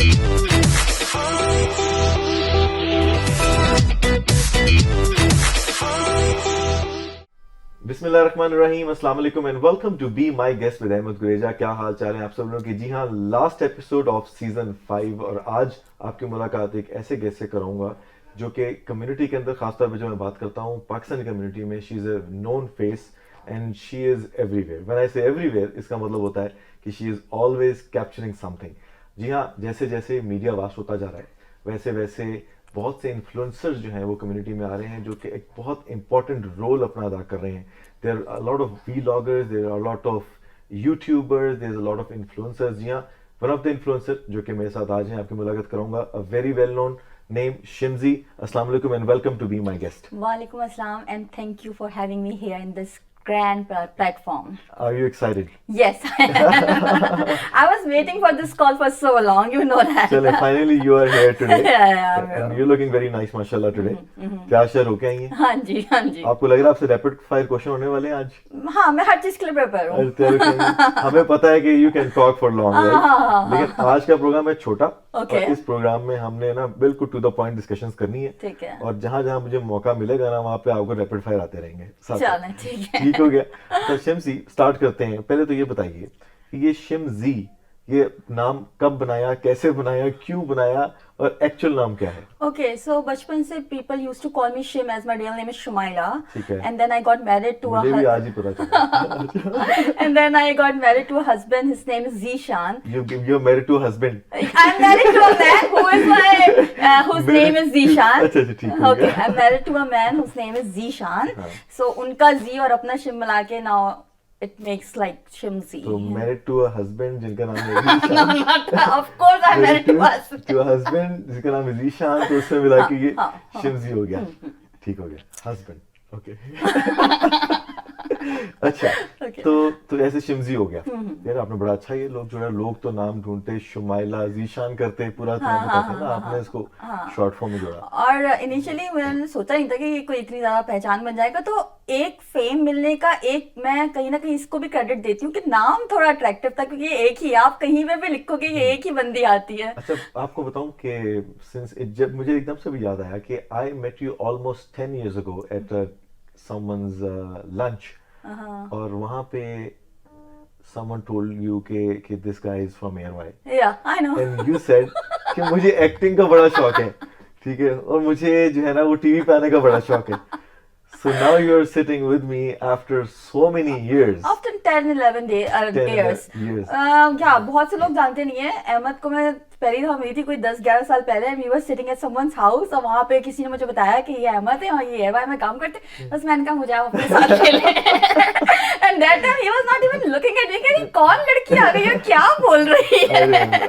बिस्मिल्लाहिर्रहमानिर्रहीम, अस्सलाम वालेकुम and welcome to be my guest with Ahmed Gureja. क्या हाल चाल है आप सब लोगों की? जी हाँ, लास्ट एपिसोड ऑफ सीजन 5 और आज आपकी मुलाकात एक ऐसे गेस्ट से कराऊंगा जो कि कम्युनिटी के अंदर, खासतौर पे जो मैं बात करता हूँ पाकिस्तानी कम्युनिटी में, she is a known face and she is everywhere. When I say everywhere, इसका मतलब होता है कि she is always capturing something. जी हाँ, जैसे जैसे मीडिया वास्ट होता जा रहा है वैसे वैसे बहुत से इन्फ्लुएंसर्स जो हैं वो कम्युनिटी में आ रहे हैं जो कि एक बहुत इंपॉर्टेंट रोल अपना अदा कर रहे हैं। There are a lot of vloggers, there are a lot of YouTubers, there is a lot of influencers. जी हाँ, वन ऑफ द इन्फ्लुएंसर जो कि मेरे साथ आज हैं, आपकी मुलाकात कराऊंगा, a very well known name, Shimji. अस्सलाम वालेकुम and welcome to be my guest. Walaikum assalam and thank you for having me here in this grand platform. Are you excited? Yes, I was waiting for this call for so long, you know that. चले, finally you are here today. Yeah. And you're looking very nice माशाल्लाह today. तैयार श्यार होके आई हैं? हाँ जी, हाँ जी। आपको लग रहा है आपसे रैपिड फायर क्वेश्चन होने वाले हैं आज? हाँ, मैं हर चीज के लिए प्रिपेयर हूँ। हमें पता है कि you can talk for long, लेकिन आज का प्रोग्राम है छोटा। Okay. और इस प्रोग्राम में हमने ना बिल्कुल टू द पॉइंट डिस्कशंस करनी है। ठीक है। और जहां जहां मुझे मौका मिलेगा ना, वहां पे आपको रैपिड फायर आते रहेंगे। चलें, ठीक है। ठीक हो गया। तो शिमजी, स्टार्ट करते हैं। पहले तो ये बताइए कि ये शिमजी, ये नाम कब बनाया, कैसे बनाया, क्यों बनाया और एक्चुअल नाम क्या है? Okay, so बचपन से people used to call me Shim as my real name is Shumaila. ठीक है। And then I got married to मुझे भी आज ही पता चला। and then I got married to a husband. His name is Zishan. You're married to a husband. I'm married to a man who is my whose name is Zishan. अच्छा अच्छा, ठीक है। Okay, I'm married to a man whose name is Zishan. So उनका Z और अपना शिम मिला के now it makes like Shimzi. तो married to a husband जिनका नाम है Zeeshan. No, not of course I'm married to a husband. to a husband जिसका नाम है ज़ीशान, तो उसमें मिला के ये शिमजी हो गया। ठीक हो गया, हस्बैंड। ओके। अच्छा, Okay. तो ऐसे शिमजी हो गया यार। आपने बड़ा अच्छा, ये लोग जो है, लोग तो नाम ढूंढते, शुमाइला, ज़ीशान करते, पूरा नाम बताते हैं ना, आपने इसको शॉर्ट फॉर्म में जोड़ा। और इनिशियली मैंने सोचा नहीं था कि ये कोई इतनी ज्यादा पहचान बन जाएगा। तो एक फेम मिलने का, एक मैं कहीं ना कहीं इसको भी क्रेडिट देती हूँ कि नाम थोड़ा अट्रैक्टिव था, क्योंकि ये एक ही, आप कहीं पे भी लिखोगे ये एक ही बंदी आती है। अच्छा, आपको बताऊं कि सिंस जब मुझे एकदम से भी याद आया कि I met you almost 10 years ago at someone's lunch, और वहां पे someone told you कि this guy is from ARY. Yeah, I know. And you said कि मुझे एक्टिंग का बड़ा शौक है, ठीक है, और मुझे जो है ना वो टीवी पे आने का बड़ा शौक है। So now you're sitting with me after so many years. After 10-11 years. क्या बहुत से लोग जानते नहीं है, अहमद को मैं पहली दफा मिली थी कोई 10-11 साल पहले। We were sitting at someone's house और वहाँ पे किसी ने मुझे बताया कि ये अहमद है और ये ARY में काम करते। बस मैंने कहा मुझे आप अपने साथ ले लें। And that time he was not even looking at me कि ये कौन लड़की आ गई है, क्या बोल रही है।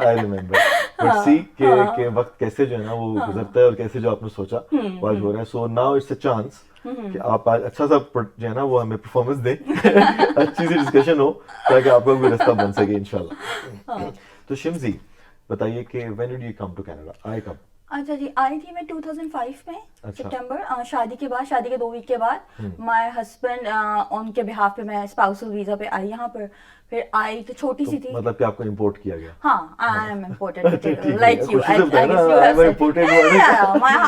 I remember. But see कि वक्त कैसे जो है ना वो गुजरता है, और कैसे जो आपने सोचा वो आज हो रहा है। So now it's a chance कि आप आज अच्छा सा जो है ना वो हमें परफॉर्मेंस दें, अच्छी सी डिस्कशन हो, ताकि आपका कोई रास्ता बन सके इंशाल्लाह। तो शिमजी बताइए कि when did you come to Canada? आए कब? अच्छा जी, आई थी मैं 2005 में। अच्छा। सितंबर, शादी के बाद, शादी के 2 वीक के बाद माय हस्बैंड उनके बिहाफ पे मैं स्पाउसल वीजा पे आई यहाँ पर। फिर आई तो छोटी सी थी। मतलब कि आपको इंपोर्ट किया गया? हाँ, I am imported like you.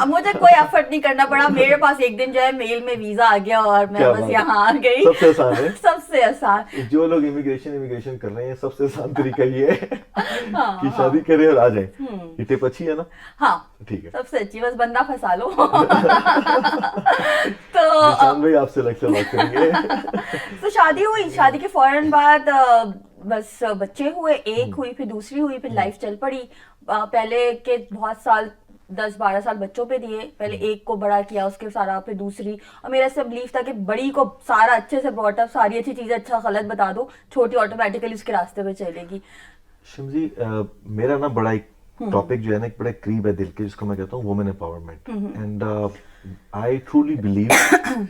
मुझे कोई एफर्ट नहीं करना पड़ा, मेरे पास एक दिन जो है मेल में वीजा आ गया और मैं बस यहाँ आ गई। सबसे आसान है। सबसे आसान। जो लोग इमिग्रेशन कर रहे हैं, सबसे आसान तरीका ये है कि शादी करें और आ जाए। ये टिप अच्छी है ना? हाँ, ठीक है, सबसे अच्छी, बस बंदा फंसा लो। तो भाई आपसे लेक्चर बात करेंगे। तो शादी हुई, शादी के फौरन बाद बस बच्चे हुए, एक हुई, फिर दूसरी हुई, फिर लाइफ चल पड़ी। पहले के बहुत साल, 10-12 साल बच्चों पे दिए। पहले एक को बड़ा किया, उसके सारा, फिर दूसरी। और मेरा ऐसा बिलीव था कि बड़ी को सारा अच्छे से ब्रॉट अप, सारी अच्छी चीजें अच्छा गलत बता दो, छोटी ऑटोमेटिकली उसके रास्ते पे चलेगी। शिमजी, मेरा ना बड़ा एक टॉपिक जो है ना, एक बड़ा करीब है दिल के, जिसको मैं कहता हूँ women empowerment. And I truly believe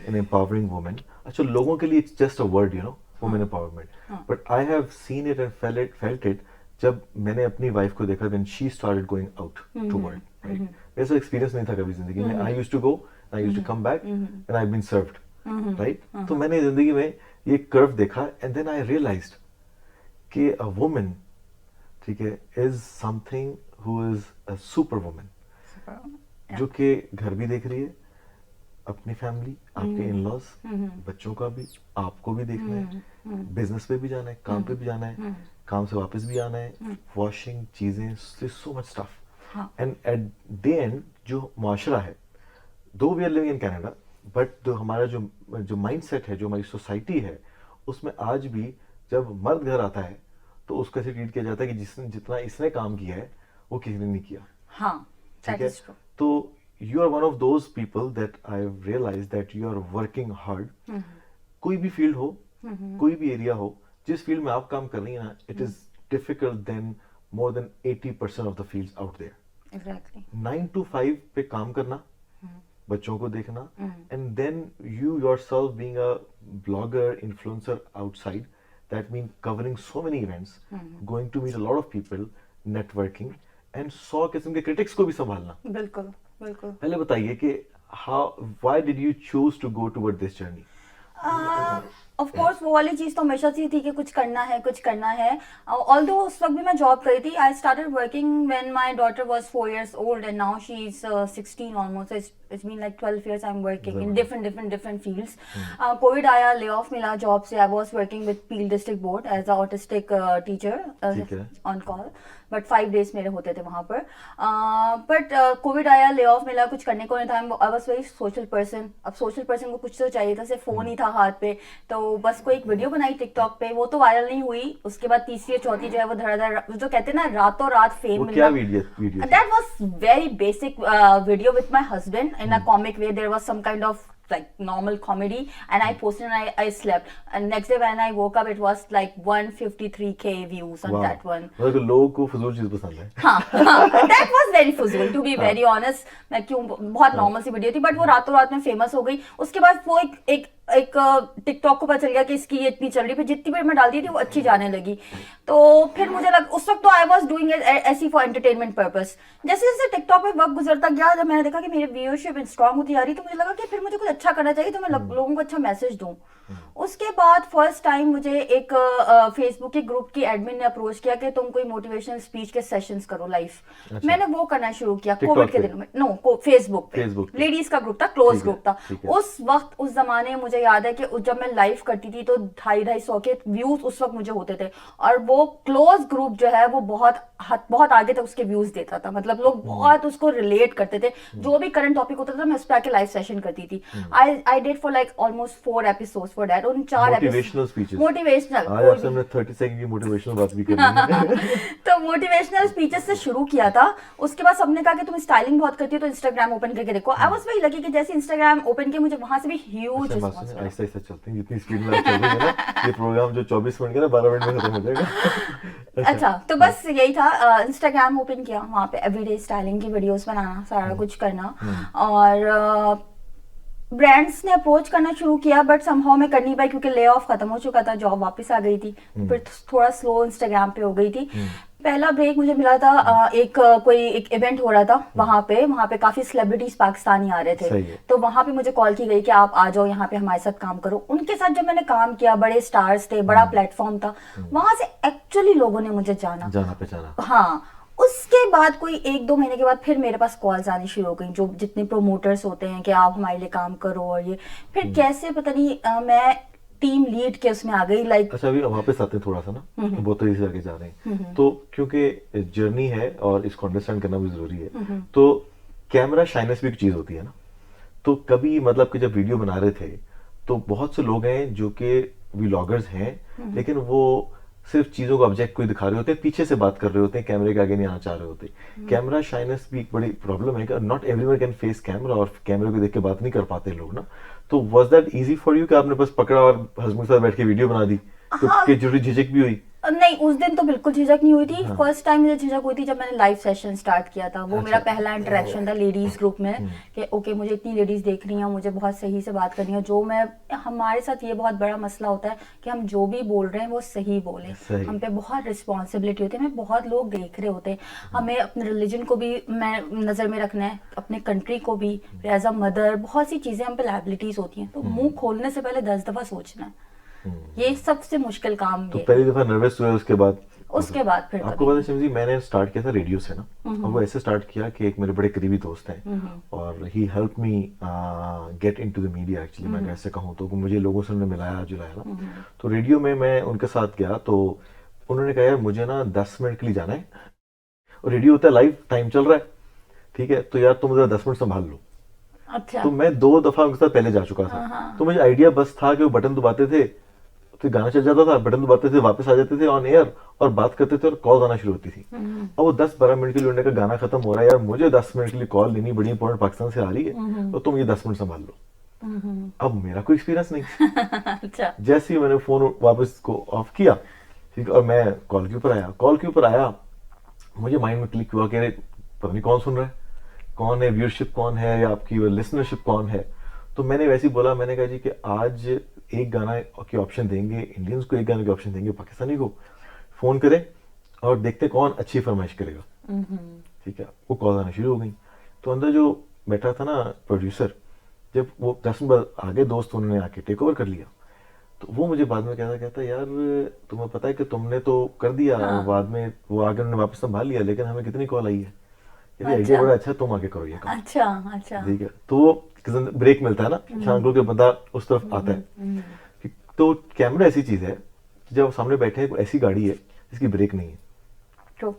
in empowering women. अच्छा, लोगों के लिए it's just a word, you know, women empowerment, but I have seen it and felt it जब मैंने अपनी वाइफ को देखा when she started going out to work, right? ऐसा एक्सपीरियंस नहीं था कभी जिंदगी में। I used to go, I used to come back and I been served, right? तो मैंने जिंदगी में ये कर्व देखा, एंड देन आई रियलाइज्ड कि अ वुमन ठीक है, is something who is a super woman, जो कि घर भी देख रही है, अपनी फैमिली, आपके इन लॉज, बच्चों का भी, आपको भी देखना है, बिजनेस पे भी जाना है, काम पे भी जाना है, काम से वापस भी आना है, वॉशिंग चीजें, so much stuff. And at the end जो मुआशरा है, though we are living in Canada, but जो हमारा जो माइंडसेट है, जो हमारी सोसाइटी है, उसमें आज भी जब मर्द घर आता है तो उसको ऐसे ट्रीट किया जाता है कि जिसने जितना इसने काम किया है वो किसी ने नहीं किया। हाँ, ठीक है, तो you are one of those people that I have realised that you are working hard. कोई भी फील्ड हो, कोई भी एरिया हो, जिस फील्ड में आप काम कर रही हैं ना, it is difficult then more than 80% of the fields out there. Exactly. 9 to 5 पे काम करना, बच्चों को देखना, and then you yourself being a blogger, influencer outside, that mean covering so many events, going to meet a lot of people, networking, and 100 किस्म के critics को भी संभालना। बिल्कुल बिल्कुल। पहले बताइए कि why did you choose to go toward this journey? Of course वो वाली चीज तो हमेशा से थी कि कुछ करना है। ऑल्दो उस वक्त भी मैं जॉब कर रही थी। I started working when my daughter was 4 years old and now she is 16 almost. It's been like 12 years I'm working in different fields. COVID आया, ले ऑफ मिला जॉब से। I was working with Peel District Board as a autistic teacher on call. But 5 days मेरे होते थे वहां पर। But Covid आया, lay off मिला, कुछ करने को नहीं था। I was very social person. अब सोशल पर्सन को कुछ तो चाहिए था, सिर्फ फोन ही था हाथ पे, तो बस कोई एक वीडियो बनाई टिकटॉक पे, वो तो वायरल नहीं हुई। उसके बाद तीसरी चौथी जो है वो धड़ाधड़, जो कहते हैं ना रातों रात फेम मिलना। क्या video? That was very basic video with my husband in a comic way. There was some kind of like normal comedy and I posted and I slept, and next day when I woke up it was like 153k views on that one. मतलब लोगों को फजूल चीज पसंद है। हाँ, that was very फजूल to be very honest। मैं क्यों, बहुत नॉर्मल सी वीडियो थी, बट वो रातों रात में फेमस हो गई। उसके बाद वो एक टिकटॉक को पता चल गया कि इसकी ये इतनी चल रही, फिर जितनी बार मैं डालती थी वो अच्छी जाने लगी। तो फिर मुझे उस वक्त तो आई वाज डूइंग इट ऐसी फॉर एंटरटेनमेंट पर्पस। जैसे जैसे टिकटॉक पे वक्त गुजरता गया, जब मैंने देखा कि मेरी व्यूअरशिप स्ट्रांग होती जा रही, तो मुझे लगा कि फिर मुझे कुछ अच्छा करना चाहिए, तो मैं लोगों को अच्छा मैसेज दूं। उसके बाद फर्स्ट टाइम मुझे एक फेसबुक के ग्रुप की एडमिन ने अप्रोच किया कि तुम कोई मोटिवेशनल स्पीच के सेशंस करो लाइव। मैंने वो करना शुरू किया कोविड के दिनों में। नो, फेसबुक पे लेडीज का ग्रुप था, क्लोज ग्रुप था। उस वक्त उस जमाने मुझे याद है कि जब मैं लाइव करती थी तो 250 के व्यूज उस वक्त मुझे होते थे, और वो क्लोज ग्रुप जो है वो बहुत आगे तक उसके व्यूज देता था। मतलब लोग बहुत उसको रिलेट करते थे। जो भी करंट टॉपिक होता था मैं उस पर आके लाइव सेशन करती थी। I did for like almost 4 episodes for that. उन 4 मोटिवेशनल स्पीचेस। मोटिवेशनल, आज हमने 30 सेकंड की मोटिवेशनल बात भी कर ली है। तो मोटिवेशनल स्पीचेस से शुरू किया था। उसके बाद सबने कहा कि तुम स्टाइलिंग बहुत करती हो तो इंस्टाग्राम ओपन करके देखो। आई वाज वेरी लकी कि जैसे इंस्टाग्राम ओपन किया मुझे वहां से भी ह्यूज रिस्पांस मिला। ऐसा चलते हैं, जितनी स्पीड में चल रही है ना, ये प्रोग्राम जो 24 मिनट का ना 12 मिनट में खत्म हो जाएगा। अच्छा, तो बस यही था। इंस्टाग्राम ओपन किया, वहां पे एवरीडे स्टाइलिंग की वीडियोस बनाना, सारा कुछ करना, और ब्रांड्स ने अप्रोच करना शुरू किया, बट समहाउ मैं कर नहीं पाई क्योंकि ले ऑफ खत्म हो चुका था, जॉब वापस आ गई थी। फिर थोड़ा स्लो इंस्टाग्राम पे हो गई थी। पहला ब्रेक मुझे मिला था कोई एक इवेंट हो रहा था वहां पे काफी सेलिब्रिटीज पाकिस्तानी आ रहे थे, तो वहां पे मुझे कॉल की गई कि आप आ जाओ यहाँ पे हमारे साथ काम करो। उनके साथ जब मैंने काम किया, बड़े स्टार्स थे, बड़ा प्लेटफॉर्म था, वहां से एक्चुअली लोगों ने मुझे जाना पहचाना। हाँ, उसके बाद कोई 1-2 महीने के बाद फिर मेरे पास कॉल्स आनी शुरू हो गई, जो जितने प्रोमोटर्स होते हैं कि आप हमारे लिए काम करो, और ये फिर कैसे पता नहीं मैं टीम लीड के उसमें आ गई लाइक। अच्छा, अभी वापस आते हैं थोड़ा सा ना, बहुत तेजी से आगे जा रहे हैं, तो क्योंकि जर्नी है और इसको अंडरस्टैंड करना भी जरूरी है, तो कैमरा शाइनेस भी एक चीज होती है ना। तो कभी मतलब कि जब वीडियो बना रहे थे तो बहुत से लोग हैं जो कि व्लॉगर्स हैं, लेकिन वो सिर्फ चीजों का ऑब्जेक्ट कोई दिखा रहे होते हैं, पीछे से बात कर रहे होते हैं, कैमरे के आगे नहीं आना चाह रहे होते। कैमरा शाइनेस भी एक बड़ी प्रॉब्लम है कि not everyone can face camera, और कैमरे को देख के बात नहीं कर पाते लोग ना। तो was that easy for you कि आपने बस पकड़ा और हस्बैंड के साथ बैठ के वीडियो बना दी? तो क्या जरूरी झिझक भी हुई? नहीं, उस दिन तो बिल्कुल झिझक नहीं हुई थी। फर्स्ट टाइम मुझे झिझक हुई थी जब मैंने लाइव सेशन स्टार्ट किया था। वो मेरा पहला इंटरेक्शन था लेडीज ग्रुप में कि ओके, मुझे इतनी लेडीज देख रही हैं, मुझे बहुत सही से बात करनी है। जो मैं, हमारे साथ ये बहुत बड़ा मसला होता है कि हम जो भी बोल रहे हैं वो सही बोलें। हम पे बहुत रिस्पॉन्सिबिलिटी होती है, हमें बहुत लोग देख रहे होते हैं। हमें अपने रिलीजन को भी मैं नजर में रखना है, अपने कंट्री को भी, एज अ मदर बहुत सी चीजें हम पे लायबिलिटीज होती हैं। तो मुंह खोलने से पहले 10 दफा सोचना है। ये सबसे मुश्किल काम है। तो पहली दफा नर्वस हुए, उसके बाद उसके बाद फिर आपको पता है शिमजी, मैंने स्टार्ट किया था रेडियो से ना, और वो ऐसे स्टार्ट किया कि एक मेरे बड़े करीबी दोस्त हैं और he help me get into the media actually, मैं कैसे कहूँ, तो मुझे लोगों से उन्होंने मिलाया जुलाया ना, तो रेडियो में मैं उनके साथ गया, तो उन्होंने कहा यार मुझे ना 10 मिनट के लिए जाना है, और रेडियो होता है लाइव, टाइम चल रहा है, ठीक है, तो यार तुम जरा 10 मिनट संभाल लो। अच्छा। तो मैं 2 दफा उनके साथ पहले जा चुका था, तो मुझे आइडिया बस था कि वो बटन दबाते थे तो गाना चल जाता था, बटन दबाते थे वापस आ जाते थे ऑन एयर और बात करते थे और कॉल आना शुरू होती थी। अब वो 10-12 मिनट के लिए उन्होंने कहा गाना खत्म हो रहा है यार, मुझे 10 मिनट के लिए कॉल लेनी बड़ी इंपॉर्टेंट पाकिस्तान से आ रही है, तो तुम ये 10 मिनट संभाल लो। अब मेरा कोई एक्सपीरियंस नहीं। अच्छा। जैसे ही मैंने फोन वापस को ऑफ किया, ठीक, और मैं कॉल के ऊपर आया, मुझे माइंड में क्लिक हुआ कि अरे पता नहीं कौन सुन रहा है, कौन है व्यूअरशिप, कौन है या आपकी लिसनरशिप कौन है। तो मैंने वैसे ही बोला, मैंने कहा जी कि आज एक गाना की ऑप्शन देंगे इंडियंस को, एक गाने की ऑप्शन देंगे पाकिस्तानी को, फोन करें और देखते कौन अच्छी फरमाइश करेगा। ठीक है, वो कॉल आना शुरू हो गई, तो अंदर जो बैठा था ना प्रोड्यूसर, जब वो 10 मिनट बाद आगे दोस्त उन्होंने आके टेक ओवर कर लिया, तो वो मुझे बाद में कहता यार तुम्हें पता है कि तुमने तो कर दिया, हाँ। बाद में वो आगे उन्होंने वापस संभाल लिया, लेकिन हमें कितनी कॉल आई है, ये आइडिया अच्छा। बड़ा अच्छा है, तुम आगे करो ये काम। अच्छा। अच्छा। ठीक है, तो वो ब्रेक मिलता है ना, शाम को के बंदा उस तरफ आता है। तो कैमरा ऐसी चीज है, जब सामने बैठे हैं, ऐसी गाड़ी है जिसकी ब्रेक नहीं है, ट्रू।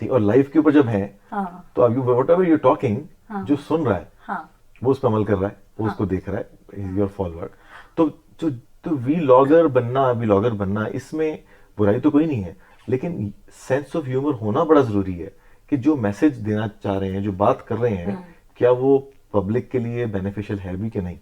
ठीक, और लाइव के ऊपर जब है, हाँ। तो अब वट एवर यू टॉकिंग, हाँ। जो सुन रहा है हाँ। वो उस पर अमल कर रहा है, वो उसको देख रहा है, योर फॉलोअर। तो जो तो वीलॉगर बनना इसमें बुराई तो कोई नहीं है, लेकिन सेंस ऑफ ह्यूमर होना बड़ा जरूरी है कि जो मैसेज देना चाह रहे हैं, जो बात कर रहे हैं, क्या वो पब्लिक के लिए बेनिफिशियल है भी कि नहीं,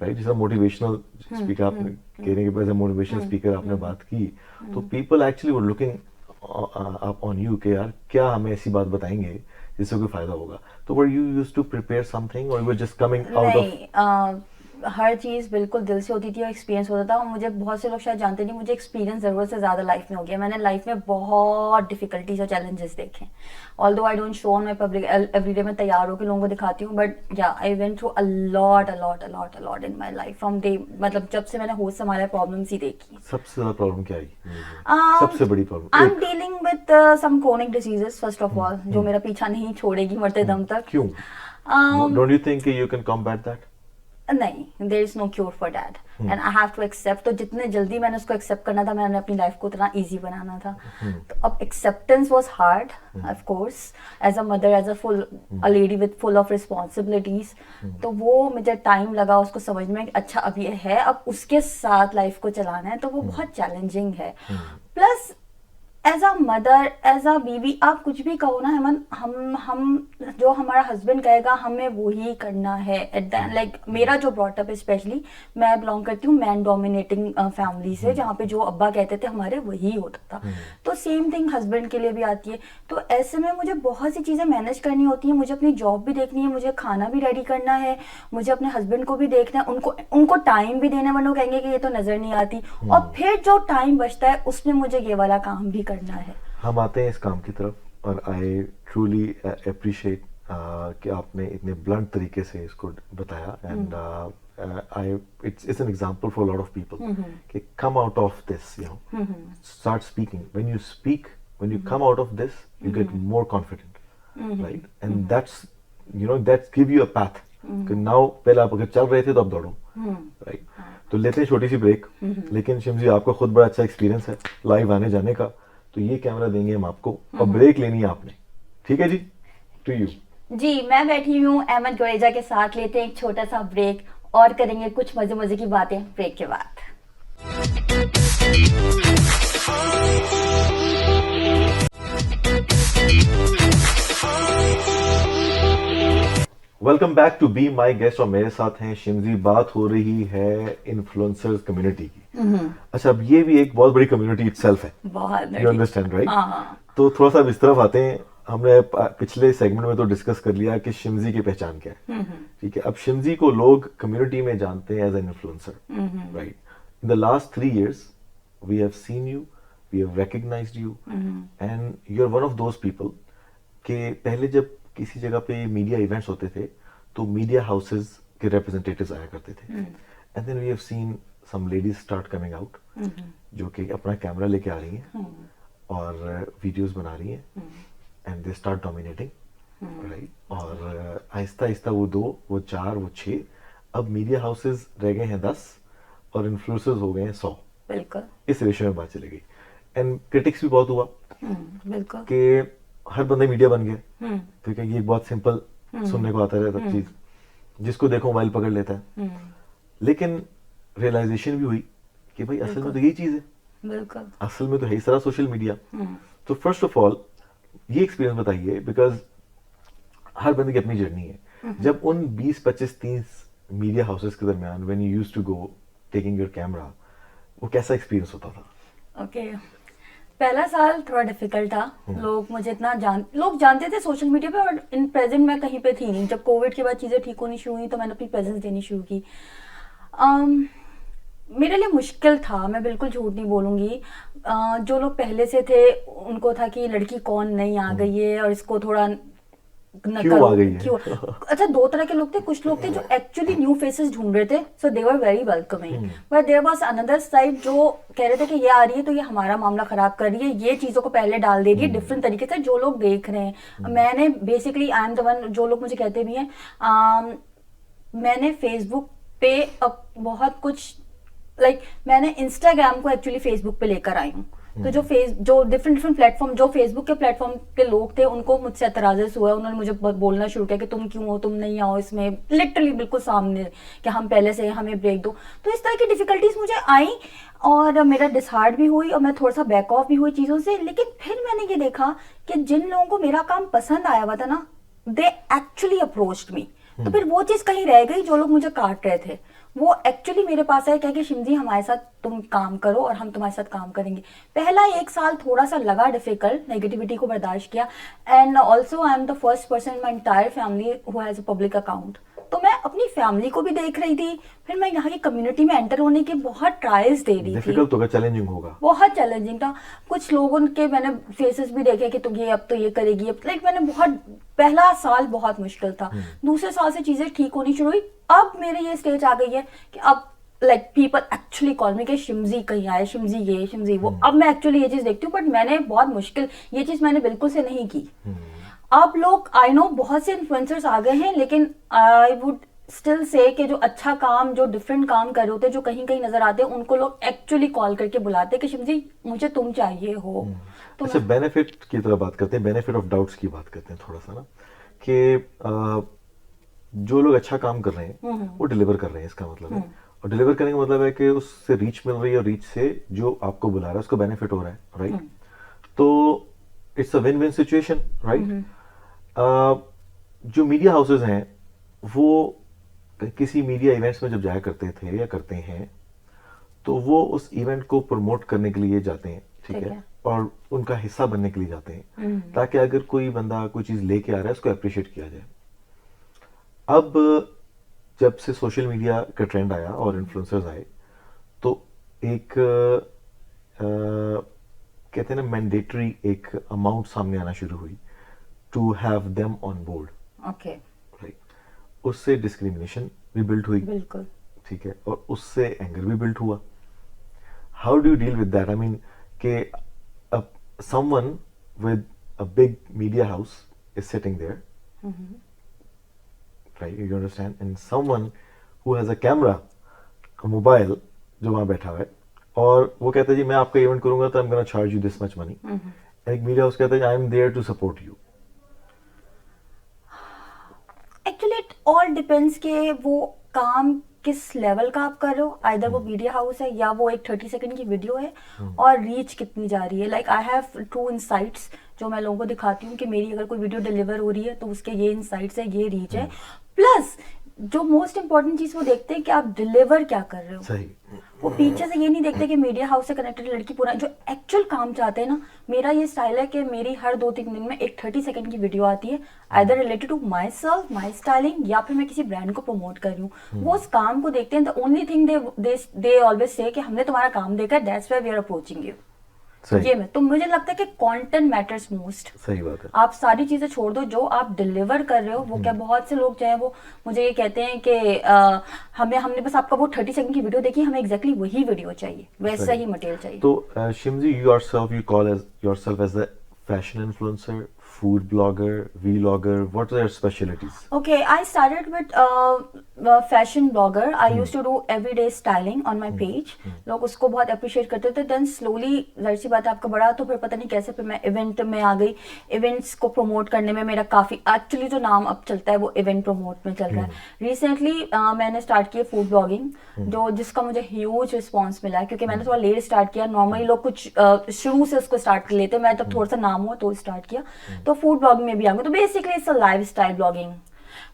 राइट। जैसा मोटिवेशनल स्पीकर आपने कहने के बाद मोटिवेशनल स्पीकर आपने बात की, तो people actually were looking up on you कि यार क्या हमें ऐसी बात बताएंगे जिससे कोई फायदा होगा। तो were you used to prepare something और you were just coming out of? नहीं, हर चीज़ बिल्कुल दिल से होती थी और एक्सपीरियंस होता था। और मुझे बहुत से लोग शायद जानते नहीं, मुझे एक्सपीरियंस ज़रूरत से ज़्यादा लाइफ में हो गया। मैंने लाइफ में बहुत डिफिकल्टीज और चैलेंजेस देखे, although I don't show on my public everyday, मैं तैयार होकर लोगों को दिखाती हूँ, बट या I went through a lot in my life from day, मतलब जब से मैंने होस्ट संभाला प्रॉब्लम्स ही देखी। सबसे ज्यादा प्रॉब्लम क्या आई? सबसे बड़ी problem? I am dealing with some chronic diseases first of all, जो मेरा पीछा नहीं छोड़ेगी मरते दम तक। क्यों? Don't you think you can combat that? नहीं, there is no cure for that and I have to accept. तो जितने जल्दी मैंने उसको एक्सेप्ट करना था, मैंने अपनी लाइफ को उतना इजी बनाना था। तो अब acceptance was hard of course, as a mother, as a lady with full of responsibilities. तो वो मुझे टाइम लगा उसको समझने में, अच्छा अब ये है, अब उसके साथ लाइफ को चलाना है, तो वो बहुत चैलेंजिंग है। Plus as a mother, as a बीवी, आप कुछ भी कहो ना हेमन, हम जो हमारा हस्बैंड कहेगा हमें वही करना है। एट द लाइक मेरा जो ब्रॉटअप स्पेशली, मैं बिलोंग करती हूँ मैन डोमिनेटिंग फैमिली से, जहाँ पे जो अब्बा कहते थे हमारे वही होता था। तो सेम थिंग हस्बैंड के लिए भी आती है। तो ऐसे में मुझे बहुत सी चीज़ें मैनेज करनी होती हैं। मुझे अपनी जॉब भी देखनी है, मुझे खाना भी रेडी करना है, मुझे अपने हस्बैंड को भी देखना है, उनको टाइम भी देना, वरना वो कहेंगे कि ये तो नजर नहीं आती। और फिर जो टाइम बचता है उसमें मुझे ये वाला काम भी करना है। हम आते हैं इस काम की तरफ, और आई ट्रूली अप्रिशिएट कि आपने इतने ब्लंट तरीके से इसको बताया, and it's an example for a lot of people कि come out of this, you know, start speaking. When you speak, when you come out of this, you get more confident, right? And that's, you know, that give you a path कि now पहले आप अगर चल रहे थे तो अब दौड़ो, right? तो लेते हैं छोटी सी ब्रेक, लेकिन शिमजी आपका खुद बड़ा अच्छा एक्सपीरियंस है लाइव आने जाने का, तो ये कैमरा देंगे हम आपको और ब्रेक लेनी है आपने, ठीक है जी? टू यू जी। मैं बैठी हूँ अहमद गुरेजा के साथ, लेते हैं एक छोटा सा ब्रेक और करेंगे कुछ मजे मजे की बातें ब्रेक के बाद। Welcome back to be my guest, और मेरे साथ हैं शिमजी। बात हो रही है इन्फ्लुएंसर्स कम्युनिटी की। अच्छा, अब ये भी एक बहुत बड़ी कम्युनिटी इटसेल्फ है, बहुत यू अंडरस्टैंड, राइट? हाँ। तो थोड़ा सा इस तरफ आते हैं। हमने पिछले सेगमेंट में तो डिस्कस कर लिया कि शिमजी की पहचान क्या है, ठीक है। अब शिमजी को लोग कम्युनिटी में जानते हैं as an influencer, right? In the last 3 years we have seen you, we have recognised you, and you are one of those people के पहले जब किसी जगह पे मीडिया इवेंट्स होते थे तो मीडिया हाउसेस के रिप्रेजेंटेटिव्स आया करते थे, and then we have seen some ladies start coming out जो कि अपना कैमरा लेके आ रही हैं और वीडियोस बना रही हैं and they start dominating, right. और आहिस्ता आहिस्ता वो 2, वो 4, वो 6, अब मीडिया हाउसेस रह गए हैं 10 और इन्फ्लुएंसर्स हो गए हैं 100। बिल्कुल। इस रेशियो में बात चली गई एंड क्रिटिक्स भी बहुत हुआ बिल्कुल कि हर बंदे मीडिया बन गए, ठीक है। ये एक बहुत सिंपल सुनने को आता है सब चीज, जिसको देखो मोबाइल पकड़ लेता है। लेकिन रियलाइजेशन भी हुई कि भाई असल में तो यही चीज है, बिल्कुल असल में तो है ही सारा सोशल मीडिया। तो फर्स्ट ऑफ ऑल ये एक्सपीरियंस बताइए, बिकॉज हर बंदे की अपनी जर्नी है। जब उन 20, 25, 30 मीडिया हाउसेस के दरमियान when you used to go taking your camera, वो कैसा एक्सपीरियंस होता था? ओके पहला साल थोड़ा डिफिकल्ट था। लोग मुझे इतना लोग जानते थे सोशल मीडिया पे, और इन प्रेजेंट मैं कहीं पे थी नहीं। जब कोविड के बाद चीज़ें ठीक होनी शुरू हुई तो मैंने अपनी प्रेजेंस देनी शुरू की। मेरे लिए मुश्किल था, मैं बिल्कुल झूठ नहीं बोलूँगी। जो लोग पहले से थे उनको था कि लड़की कौन नई आ गई है और इसको थोड़ा क्यों आ गई है? क्यों। अच्छा 2 तरह के लोग थे। कुछ लोग थे जो एक्चुअली न्यू फेसेस ढूंढ रहे थे, so they were very welcoming. But there was another side जो कह रहे थे कि ये आ रही है तो ये हमारा मामला खराब कर रही है, ये चीजों को पहले डाल दे रही है डिफरेंट तरीके से। जो लोग देख रहे हैं, मैंने basically I am the one, जो लोग मुझे कहते भी हैं, मैंने फेसबुक पे अब बहुत कुछ मैंने इंस्टाग्राम को एक्चुअली फेसबुक पे लेकर आई हूँ। तो जो डिफरेंट प्लेटफॉर्म, जो फेसबुक के प्लेटफॉर्म के लोग थे, उनको मुझसे एतराज़ हुआ। उन्होंने मुझे बोलना शुरू किया कि तुम क्यों हो, तुम नहीं आओ इसमें, लिटरली बिल्कुल सामने कि हम पहले से हमें ब्रेक दो। तो इस तरह की डिफिकल्टीज मुझे आई और मेरा डिसहार्ट भी हुई और मैं थोड़ा सा बैक ऑफ भी हुई चीज़ों से। लेकिन फिर मैंने ये देखा कि जिन लोगों को मेरा काम पसंद आया हुआ था ना, दे एक्चुअली अप्रोच्ड मी। तो फिर वो चीज़ कहीं रह गई। जो लोग मुझे काट रहे थे वो एक्चुअली मेरे पास आए, क्या कि शिमजी हमारे साथ तुम काम करो और हम तुम्हारे साथ काम करेंगे। पहला 1 साल थोड़ा सा लगा डिफिकल्ट, नेगेटिविटी को बर्दाश्त किया। And also I am the first person in my entire family who has a public account. तो मैं अपनी फैमिली को भी देख रही थी, फिर मैं यहाँ की कम्युनिटी में एंटर होने के बहुत ट्रायल्स दे रही थी। डिफिकल्ट होगा, चैलेंजिंग होगा, बहुत चैलेंजिंग था। कुछ लोगों के मैंने फेसेस भी देखे कि तुम ये अब तो ये करेगी, अब मैंने बहुत, पहला साल बहुत मुश्किल था। दूसरे साल से चीजें ठीक होनी शुरू हुई। अब मेरे ये स्टेज आ गई है कि अब पीपल एक्चुअली कॉल मी कि शिमजी कहीं आए, शिमजी ये, शिमजी वो। अब मैं एक्चुअली ये चीज देखती हूँ, बट मैंने बहुत मुश्किल, ये चीज मैंने बिल्कुल से नहीं की। अब लोग, आई नो बहुत से इन्फ्लुएंसर्स आ गए हैं, लेकिन आई वुड स्टिल से कि जो अच्छा काम, जो डिफरेंट काम कर रहे होते, जो कहीं कहीं नजर आते हैं, उनको लोग एक्चुअली कॉल करके बुलाते हैं कि शिमजी मुझे तुम चाहिए हो। तो अच्छा, बेनिफिट की तरह बात करते हैं, बेनिफिट ऑफ डाउट्स की बात करते हैं थोड़ा सा ना, कि जो लोग अच्छा काम कर रहे हैं वो डिलीवर कर रहे हैं, इसका मतलब है। और डिलीवर करने का मतलब है कि उससे रीच मिल रही है, और रीच से जो आपको बुला रहा है उसको बेनिफिट हो रहा है, राइट। तो it's a win win situation, right. जो मीडिया हाउसेज हैं वो किसी मीडिया इवेंट्स में जब जाया करते थे या करते हैं, तो वो उस इवेंट को प्रमोट करने के लिए जाते हैं, ठीक है, और उनका हिस्सा बनने के लिए जाते हैं, ताकि अगर कोई बंदा कोई चीज लेके आ रहा है उसको अप्रिशिएट किया जाए। अब जब से सोशल मीडिया का ट्रेंड आया और इन्फ्लुएंसर्स आए, तो एक कहते हैं ना, मैंडेटरी एक अमाउंट सामने आना शुरू हुई to have them on board. Okay, right. उससे डिस्क्रिमिनेशन भी बिल्ड हुई, बिल्कुल, ठीक है, और उससे एंगर भी बिल्ड हुआ। How do you deal with that? I mean कि someone with a big media house is sitting there, right, you understand, and someone who has a camera, a mobile, जो वहां बैठा हुआ है, और वो कहता है जी मैं आपका इवेंट करूंगा तो I am gonna charge you this much money. एक मीडिया हाउस कहता है I am there to support you. Actually it all depends कि वो काम किस लेवल का आप कर रहे हो। आइदर वो मीडिया हाउस है या वो एक 30 सेकंड की वीडियो है, और रीच कितनी जा रही है। Like I have true insights जो मैं लोगों को दिखाती हूँ कि मेरी अगर कोई वीडियो डिलीवर हो रही है तो उसके ये इनसाइट्स है, ये रीच है। प्लस जो मोस्ट इंपॉर्टेंट चीज वो देखते हैं कि आप डिलीवर क्या कर रहे हो। सही। वो पीछे से ये नहीं देखते कि मीडिया हाउस से कनेक्टेड लड़की पूरा, जो एक्चुअल काम चाहते हैं ना। मेरा ये स्टाइल है कि मेरी हर 2-3 दिन में एक 30 सेकंड की वीडियो आती है, either related to my self, my styling, या फिर मैं किसी ब्रांड को प्रमोट कर रही हूँ। वो उस काम को देखते हैं। The only thing they always say कि हमने तुम्हारा काम देखा है, that's why we are approaching you. सही। तो मुझे लगता है कि कंटेंट मैटर्स मोस्ट। सही बात है। आप सारी चीजें छोड़ दो, जो आप डिलीवर कर रहे हो वो क्या। बहुत से लोग जो है वो मुझे ये कहते हैं कि हमने बस आपका वो 30 सेकंड की वीडियो देखी, हमें एग्जैक्टली वही वीडियो चाहिए, वैसा सही। ही मटेरियल चाहिए। तो शिमजी, you call as yourself as a fashion influencer, food blogger, vlogger. What are your specialties? Okay, I started with fashion blogger. I used to do everyday styling on my page. लोग उसको बहुत appreciate करते थे। Then slowly, जाहिर सी बात है, आपका बड़ा तो फिर पता नहीं कैसे फिर मैं इवेंट में आ गई। इवेंट्स को प्रमोट करने में मेरा काफी, एक्चुअली जो नाम अब चलता है वो इवेंट प्रमोट में चल रहा है। रिसेंटली मैंने स्टार्ट किया फूड ब्लॉगिंग, जिसका मुझे ह्यूज रिस्पॉन्स मिला है, क्योंकि मैंने थोड़ा लेट स्टार्ट किया। नॉर्मली लोग कुछ शुरू से उसको स्टार्ट कर लेते, मैं तब थोड़ा सा नाम हुआ तो स्टार्ट किया। तो फूड ब्लॉगिंग में भी आ गई। तो basically it's a lifestyle blogging.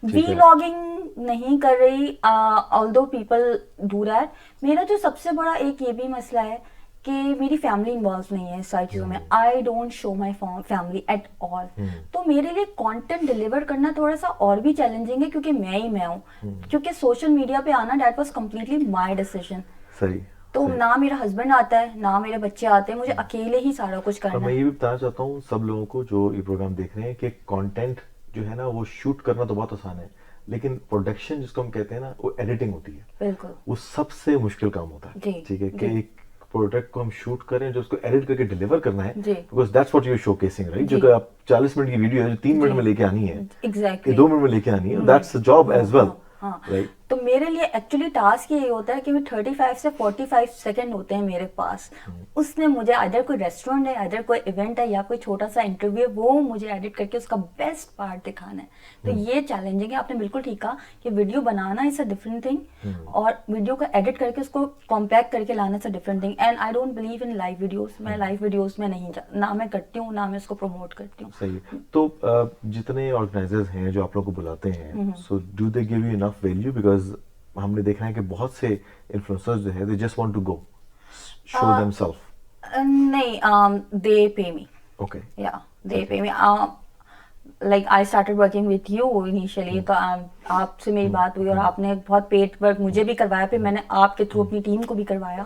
Vlogging नहीं कर रही, ऑल्दो पीपल डू दैट। मेरा जो सबसे बड़ा एक ये भी मसला है कि मेरी फैमिली इन्वॉल्व नहीं है इस सारी चीजों में। I don't show my family at all. तो मेरे लिए कंटेंट डिलीवर करना थोड़ा सा और भी चैलेंजिंग है, क्योंकि मैं हूँ। क्योंकि सोशल मीडिया पे आना, that was completely my decision. सही। तो ना मेरा हस्बैंड आता है, ना मेरे बच्चे आते हैं, मुझे अकेले ही सारा कुछ करना और मैं है। ये भी बताना चाहता हूँ सब लोगों को जो ये प्रोग्राम देख रहे हैं कि कंटेंट जो है ना वो शूट करना तो बहुत आसान है, लेकिन प्रोडक्शन जिसको हम कहते हैं ना, वो एडिटिंग होती है। बिल्कुल। वो सबसे मुश्किल काम होता है। जी, ठीक है, कि जी। एक प्रोडक्ट को हम शूट करें, जो उसको एडिट करके डिलीवर करना है, जी। Because that's what you are showcasing, right. जी। जो कि आप 40 मिनट की वीडियो है जो 3 मिनट जी। में लेके आनी है, एग्जैक्टली। 2 मिनट में लेके आनी है, that's a job as well, हाँ। राइट। तो मेरे लिए एक्चुअली टास्क ये होता है कि मैं 35 से 45 सेकंड होते हैं मेरे पास। उसने मुझे अदर कोई रेस्टोरेंट है, अदर कोई इवेंट है, या कोई छोटा सा इंटरव्यू है, वो मुझे एडिट करके उसका बेस्ट पार्ट दिखाना है। तो ये चैलेंजिंग है। आपने बिल्कुल ठीक कहा कि video banana is a different thing, और वीडियो को एडिट करके उसको कॉम्पैक्ट करके लाना is a different thing. And I don't believe in live videos. मैं लाइव वीडियोस में नहीं ना मैं करती हूँ, ना मैं उसको प्रमोट करती हूँ। सही। तो जितने ऑर्गेनाइजर्स हैं जो आप लोग को बुलाते हैं, so do they give you enough value? Because हमने देखा है कि बहुत से इन्फ्लुएंसर्स जो है they just want to go show themselves. नहीं, they pay me. Okay. Yeah, they pay me. Like I started working with you initially, तो आपसे मेरी बात हुई और आपने बहुत पेड वर्क मुझे भी करवाया, फिर मैंने आपके थ्रू अपनी टीम को भी करवाया।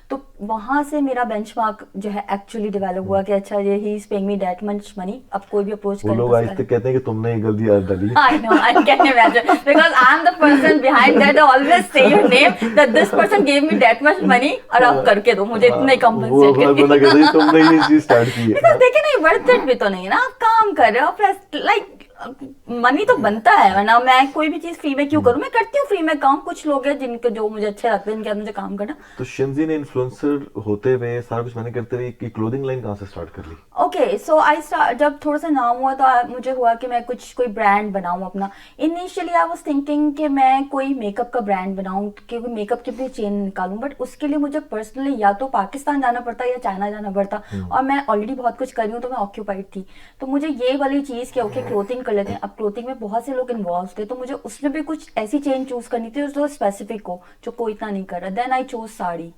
तो वहां से मेरा बेंचमार्क जो है एक्चुअली डेवलप हुआ कि अच्छा ये he is paying me that much money. अब कोई भी अप्रोच वो लोग आज तक कहते हैं कि तुमने ये गलती याद डाली। I know, I can imagine because I'm the person behind that. I always say your name that this person gave me that much money और आप करके दो मुझे इतने वो compensate हर बंदा कहता है तुमने ये चीज स्टार्ट की है। Because देखिए नहीं, वर्थ इट भी तो नहीं ना। आप काम कर रहे हो, लाइक मनी तो बनता है, वरना मैं कोई भी चीज फ्री में क्यों करूं। मैं करती हूँ फ्री में काम। कुछ लोग हैं जिनके जो मुझे अच्छे लगते हैं, जिनके साथ मुझे काम करना। तो शिमजी ने इन्फ्लुएंसर होते हुए सारा कुछ मैंने करते हुए की क्लोथिंग लाइन कहाँ से स्टार्ट कर ली? ओके, सो आई स्टार्ट, जब थोड़ा सा नाम हुआ तो मुझे हुआ कि मैं कोई ब्रांड बनाऊं अपना। इनिशियली आई वाज थिंकिंग कि मैं कोई मेकअप का ब्रांड बनाऊं, क्योंकि मेकअप की भी चेन निकालूं। बट उसके लिए मुझे पर्सनली या तो पाकिस्तान जाना पड़ता या चाइना जाना पड़ता, और मैं ऑलरेडी बहुत कुछ कर रही हूँ, तो मैं ऑक्यूपाइड थी। तो मुझे ये वाली चीज कि ओके क्लोथिंग कर लेते हैं। अब क्लोथिंग में बहुत से लोग इन्वॉल्व थे, तो मुझे उसमें भी कुछ ऐसी चेन चूज करनी थी जो स्पेसिफिक हो, जो कोई इतना नहीं कर रहा। Then I chose sari.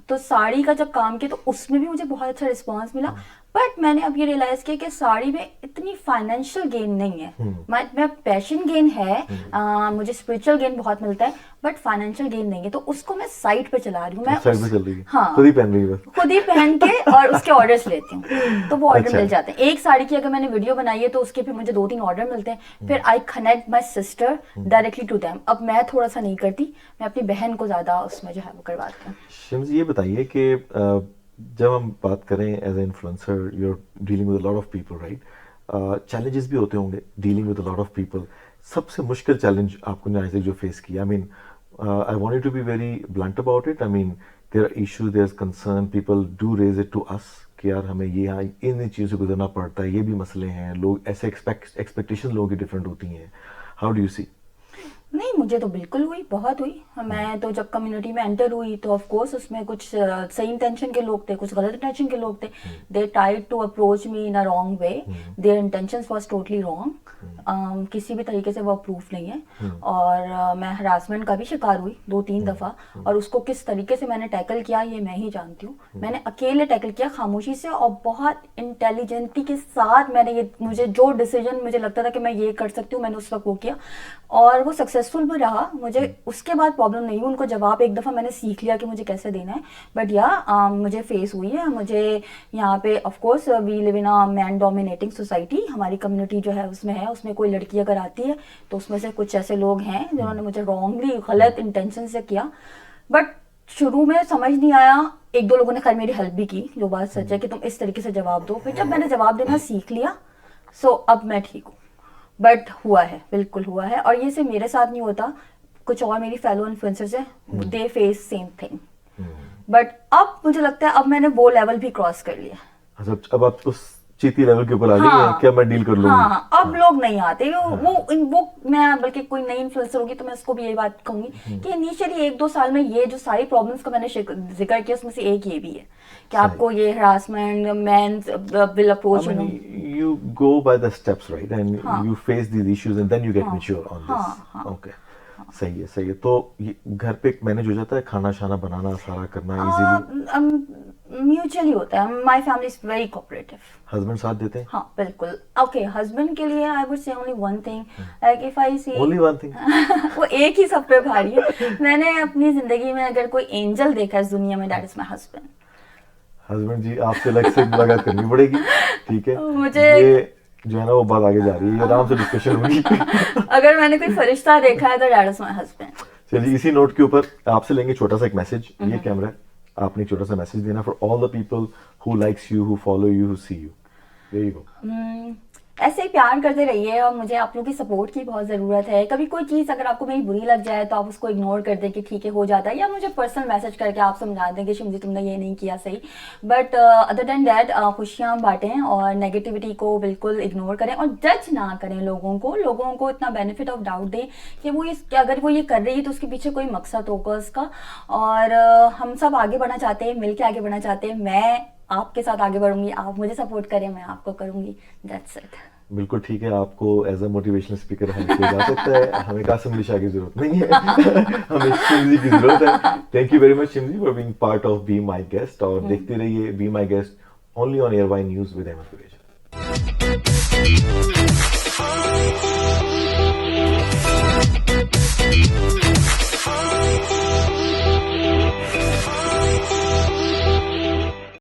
तो साड़ी का जब काम किया तो उसमें भी मुझे बहुत अच्छा रिस्पांस मिला। बट मैंने अब ये रियलाइज किया कि साड़ी में इतनी फाइनेंशियल गेन नहीं है। मैं पैशन गेन है, मुझे स्पिरिचुअल गेन बहुत मिलता है, बट फाइनेंशियल गेन नहीं है। तो उसको मैं साइट पे चला रही हूँ। मैं साइड पे चल रही है, हाँ, खुद ही पहन रही है, खुद ही पहन के और उसके ऑर्डर्स लेती हूँ। तो वो ऑर्डर अच्छा। मिल जाते हैं। एक साड़ी की अगर मैंने वीडियो बनाई है तो उसके फिर मुझे 2-3 ऑर्डर मिलते हैं। फिर I connect my sister directly to them. अब मैं थोड़ा सा नहीं करती, मैं अपनी बहन को ज्यादा उसमें जो है वो करवाती हूँ। शिमजी ये बताइए कि जब हम बात करें as a influencer, you are dealing with a lot of people, right. Challenges भी होते होंगे dealing with a lot of people. सबसे मुश्किल चैलेंज आपने आज तक जो फेस किया? I mean I wanted to be very blunt about it. I mean there are issues, there is concern, people do raise it to us कि यार हमें ये यहाँ इन चीज़ों से गुजरना पड़ता है, ये भी मसले हैं, लोग ऐसे एक्सपेक्टेशन लोगों की डिफरेंट होती हैं। How do you see? नहीं, मुझे तो बिल्कुल हुई, बहुत हुई। मैं तो जब कम्युनिटी में एंटर हुई तो ऑफ कोर्स उसमें कुछ सही इंटेंशन के लोग थे, कुछ गलत इंटेंशन के लोग थे। They tried to approach me in a wrong way, their intentions was totally wrong. किसी भी तरीके से वो प्रूफ नहीं है। और मैं हरासमेंट का भी शिकार हुई 2-3 दफ़ा, और उसको किस तरीके से मैंने टैकल किया ये मैं ही जानती हूँ। मैंने अकेले टैकल किया खामोशी से, और बहुत इंटेलिजेंटी के साथ मैंने ये, मुझे जो डिसीजन मुझे लगता था कि मैं ये कर सकती हूँ मैंने उस वक्त वो किया, और वो सक्सेसफुल भी रहा। मुझे उसके बाद प्रॉब्लम नहीं हुई, उनको जवाब एक दफ़ा मैंने सीख लिया कि मुझे कैसे देना है। बट या मुझे फेस हुई है। मुझे यहाँ पे of course we live in a man dominating society, हमारी कम्युनिटी जो है उसमें कोई लड़की अगर आती है तो उसमें से कुछ ऐसे लोग हैं जिन्होंने मुझे रॉन्गली, गलत इंटेंशन से किया। बट शुरू में समझ नहीं आया, 1-2 लोगों ने खैर मेरी हेल्प भी की, जो बात सच है कि तुम इस तरीके से जवाब दो। फिर जब मैंने जवाब देना सीख लिया, सो अब मैं ठीक हूँ। बट हुआ है, बिल्कुल हुआ है, और ये सिर्फ मेरे साथ नहीं होता, कुछ और मेरी फेलो इन्फ्लुएंसर्स हैं, they face same thing. But अब मुझे लगता है अब मैंने वो लेवल भी क्रॉस कर लिया। अच्छा, अब आप उस चीती लेवल के ऊपर आ गई हाँ, हैं, क्या मैं डील कर लूंगी? हाँ, अब लोग नहीं आते। वो मैं बल्कि कोई नई इन्फ्लुएंसर होगी तो मैं उसको भी यही बात कहूंगी कि इनिशियली 1-2 साल में ये जो सारी प्रॉब्लम्स का मैंने जिक्र किया उसमें से एक ये भी है कि आपको ये harassment, men's will approach you go by the steps, right? And you face these issues and then you get mature on this. Okay. सही है, सही है। तो ये घर पे मैनेज हो जाता है, खाना शाना बनाना सारा करना इजीली? म्यूचुअली होता है। My family is very cooperative. Husband साथ देते हैं? हाँ बिल्कुल। ओके, हस्बैंड के लिए I would say only one thing, like if I see only one thing वो एक ही सब पे भारी है। मैंने अपनी जिंदगी में अगर कोई एंजल देखा है इस दुनिया में, that is my husband. Husband जी, आपसे अलग से मुलाकात करनी पड़ेगी, ठीक है? मुझे ये जो है ना वो बात आगे जा रही है, आराम से डिस्कशन होगी। अगर मैंने कोई फरिश्ता देखा है तो दैट इज माय हस्बैंड। चलिए, इसी नोट के ऊपर आपसे लेंगे छोटा सा एक मैसेज। ये कैमरा है, आपने छोटा सा मैसेज देना for all the people who likes you, who follow you, who see you. There you go. ऐसे ही प्यार करते रहिए, और मुझे आप लोगों की सपोर्ट की बहुत ज़रूरत है। कभी कोई चीज़ अगर आपको मेरी बुरी लग जाए तो आप उसको इग्नोर कर दें कि ठीक है हो जाता है, या मुझे पर्सनल मैसेज करके आप समझा दें कि शिमजी तुमने ये नहीं किया सही। बट अदर देन दैट खुशियाँ बांटें और नेगेटिविटी को बिल्कुल इग्नोर करें, और जज ना करें लोगों को इतना बेनिफिट ऑफ डाउट दें कि अगर वो ये कर रही है तो उसके पीछे कोई मकसद होगा उसका। और हम सब आगे बढ़ना चाहते हैं, मिल के आगे बढ़ना चाहते हैं। मैं आपके साथ आगे बढ़ूंगी, आप मुझे सपोर्ट करें, मैं आपको करूंगी। That's it. बिल्कुल ठीक है, आपको एज अ मोटिवेशनल स्पीकर हमें किया जा सकता है, हमें कासिम निशा की जरूरत नहीं है, हमें शिमजी की जरूरत है। Thank you very much Shimji for being part of be my guest, और देखते रहिए be my guest only on ARY news with Ahmed Qureshi.